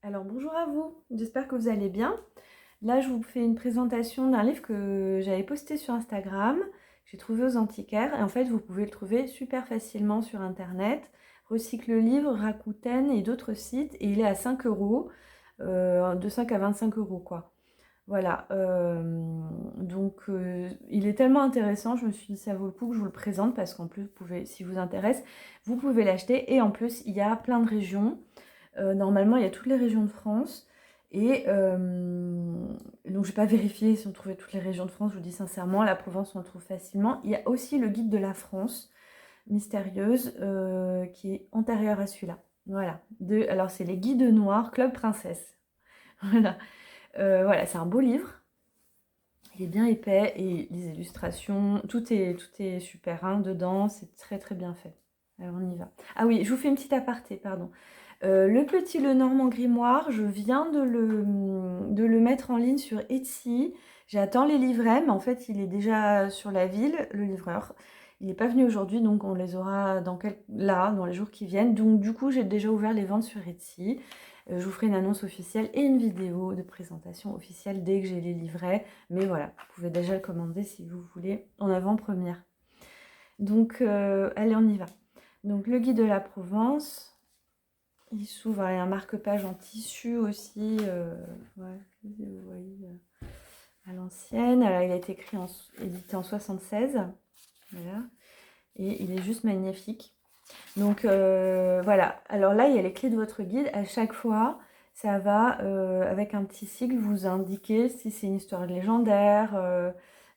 Alors bonjour à vous, j'espère que vous allez bien. Là je vous fais une présentation d'un livre que j'avais posté sur Instagram, que j'ai trouvé aux antiquaires et en fait vous pouvez le trouver super facilement sur internet. Recycle le livre, Rakuten et d'autres sites et il est à 5 euros, de 5 à 25 euros quoi. Voilà, il est tellement intéressant, je me suis dit ça vaut le coup que je vous le présente parce qu'en plus vous pouvez, si vous intéresse, vous pouvez l'acheter et en plus il y a plein de régions. Normalement, il y a toutes les régions de France. Et donc, je n'ai pas vérifié si on trouvait toutes les régions de France, je vous dis sincèrement. La Provence, on le trouve facilement. Il y a aussi le guide de la France, mystérieuse, qui est antérieur à celui-là. Voilà. Alors, c'est les guides noirs, Club Princesse. Voilà. Voilà, c'est un beau livre. Il est bien épais et les illustrations, tout est super hein, dedans. C'est très, très bien fait. Alors, on y va. Ah oui, je vous fais une petite aparté, pardon. Le petit Lenormand Grimoire, je viens de le mettre en ligne sur Etsy. J'attends les livrets, mais en fait, il est déjà sur la ville, le livreur. Il n'est pas venu aujourd'hui, donc on les aura dans les jours qui viennent. Donc du coup, j'ai déjà ouvert les ventes sur Etsy. Je vous ferai une annonce officielle et une vidéo de présentation officielle dès que j'ai les livrets. Mais voilà, vous pouvez déjà le commander si vous voulez en avant-première. Donc, allez, on y va. Donc, le guide de la Provence. Il s'ouvre, il y a un marque-page en tissu aussi, ouais, vous voyez, à l'ancienne. Alors, il a été édité en 76, voilà, et il est juste magnifique. Donc, voilà. Alors là, il y a les clés de votre guide. À chaque fois, ça va, avec un petit sigle, vous indiquer si c'est une histoire légendaire,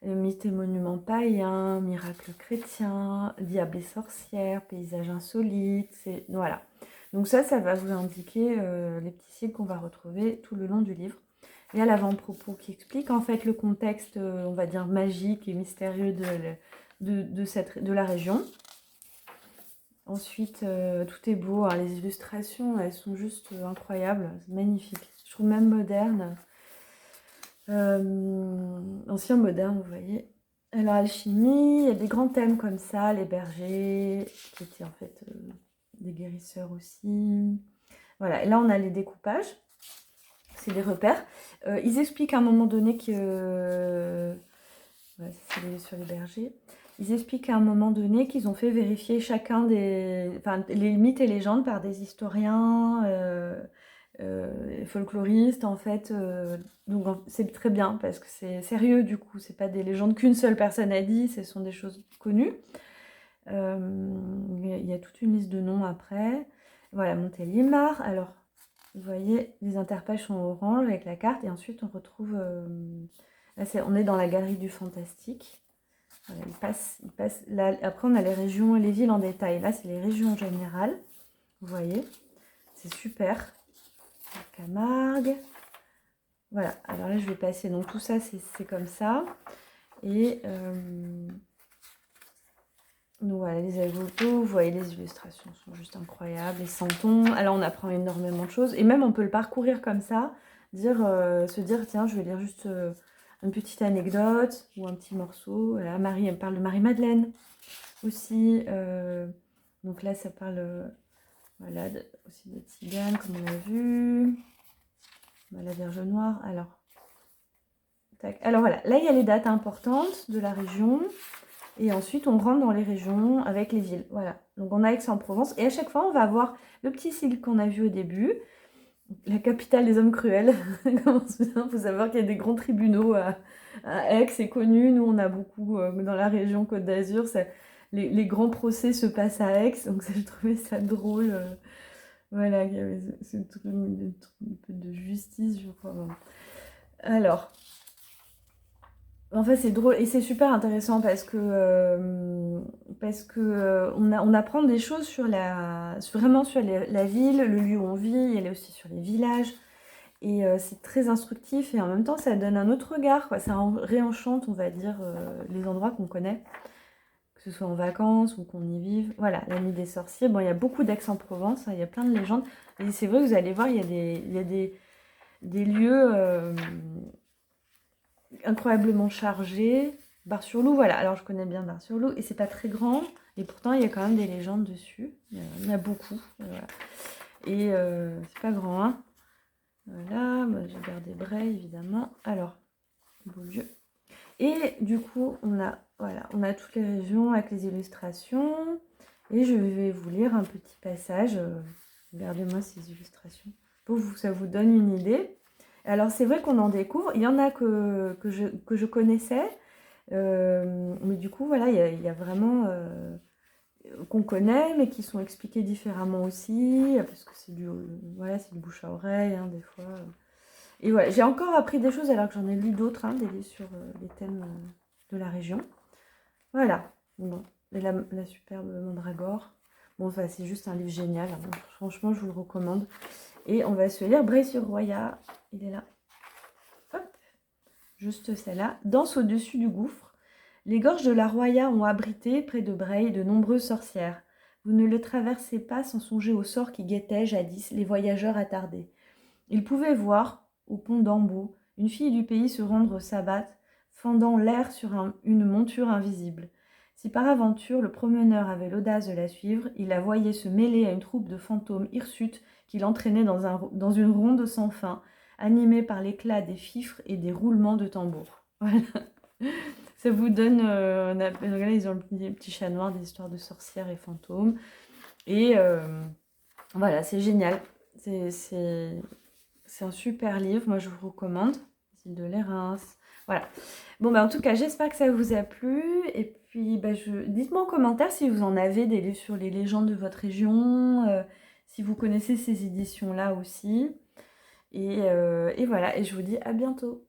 mythes et monuments païens, miracles chrétiens, diable et sorcière, paysage insolite, voilà. Donc ça va vous indiquer les petits sigles qu'on va retrouver tout le long du livre. Il y a l'avant-propos qui explique en fait le contexte, on va dire, magique et mystérieux de la région. Ensuite, tout est beau, hein, les illustrations, elles sont juste incroyables, c'est magnifique. Je trouve même moderne. Ancien moderne, vous voyez. Alors, alchimie, il y a des grands thèmes comme ça, les bergers, qui étaient en fait des guérisseurs aussi. Voilà, et là on a les découpages, c'est des repères. Ils expliquent à un moment donné que... ouais, c'est sur les bergers. Ils expliquent à un moment donné qu'ils ont fait vérifier chacun les mythes et légendes par des historiens, folkloristes en fait. Donc c'est très bien parce que c'est sérieux du coup. C'est pas des légendes qu'une seule personne a dit, ce sont des choses connues. Il y a toute une liste de noms après. Voilà, Montélimar. Alors, vous voyez, les interpages sont orange avec la carte et ensuite on retrouve... là, on est dans la galerie du fantastique. Voilà, il passe là, après, on a les régions et les villes en détail. Là, c'est les régions générales. Vous voyez, c'est super. Camargue. Voilà, alors là, je vais passer. Donc, tout ça, c'est comme ça. Et donc, voilà, les agriculteurs, vous voyez, les illustrations sont juste incroyables. Les santons. Alors, on apprend énormément de choses. Et même, on peut le parcourir comme ça. Se dire, tiens, je vais lire juste une petite anecdote ou un petit morceau. Voilà, Marie, elle parle de Marie-Madeleine aussi. Donc là, ça parle voilà, aussi de Tzigane, comme on a vu. La Vierge Noire. Alors, tac. Alors voilà, là, il y a les dates importantes de la région. Et ensuite, on rentre dans les régions avec les villes. Voilà. Donc, on a Aix-en-Provence. Et à chaque fois, on va avoir le petit sigle qu'on a vu au début. La capitale des hommes cruels. Il faut savoir qu'il y a des grands tribunaux à Aix, c'est connu. Nous, on a beaucoup dans la région Côte d'Azur. Les grands procès se passent à Aix. Donc, ça, je trouvais ça drôle. Voilà, il y avait ce truc, un peu de justice, je crois. Alors, en fait, c'est drôle et c'est super intéressant parce que on apprend des choses vraiment sur la ville, le lieu où on vit, elle est aussi sur les villages. Et c'est très instructif et en même temps, ça donne un autre regard, quoi. Ça réenchante, on va dire, les endroits qu'on connaît, que ce soit en vacances ou qu'on y vive. Voilà, la nuit des sorciers. Bon, il y a beaucoup d'Aix-en-Provence, hein, il y a plein de légendes. Et c'est vrai que vous allez voir, il y a des lieux incroyablement chargés. Bar-sur-Loup, voilà. Alors, je connais bien Bar-sur-Loup et c'est pas très grand. Et pourtant, il y a quand même des légendes dessus. Il y en a beaucoup. Voilà. Et c'est pas grand, hein. Voilà, bah, j'ai gardé Bray évidemment. Alors, Beaulieu. Et du coup, voilà, on a toutes les régions avec les illustrations. Et je vais vous lire un petit passage. Regardez-moi ces illustrations. Pour vous, ça vous donne une idée. Alors, c'est vrai qu'on en découvre. Il y en a que je connaissais. Mais du coup, voilà, il y a vraiment qu'on connaît, mais qui sont expliqués différemment aussi. Parce que c'est voilà, c'est du bouche à oreille, hein, des fois. Et ouais, j'ai encore appris des choses alors que j'en ai lu d'autres, hein, des livres sur les thèmes de la région. Voilà. Bon. Et la superbe Mandragore. Bon, enfin, c'est juste un livre génial. Hein. Franchement, je vous le recommande. Et on va se lire Bray-sur-Roya. Il est là. Hop. Juste celle-là. Danse au-dessus du gouffre. Les gorges de la Roya ont abrité, près de Bray, de nombreuses sorcières. Vous ne les traversez pas sans songer au sort qui guettait jadis les voyageurs attardés. Ils pouvaient voir, au pont d'Ambo, une fille du pays se rendre au sabbat, fendant l'air sur une monture invisible. Si par aventure le promeneur avait l'audace de la suivre, il la voyait se mêler à une troupe de fantômes hirsutes qui l'entraînaient dans une ronde sans fin, animée par l'éclat des fifres et des roulements de tambour. Voilà. Ça vous donne... regardez, ils ont le petit chat noir, des histoires de sorcières et fantômes. Et voilà, c'est génial. C'est un super livre, moi je vous recommande. Isil de Lérins. Voilà. Bon, bah en tout cas, j'espère que ça vous a plu. Et puis, bah, dites-moi en commentaire si vous en avez des livres sur les légendes de votre région, si vous connaissez ces éditions-là aussi. Et voilà, et je vous dis à bientôt.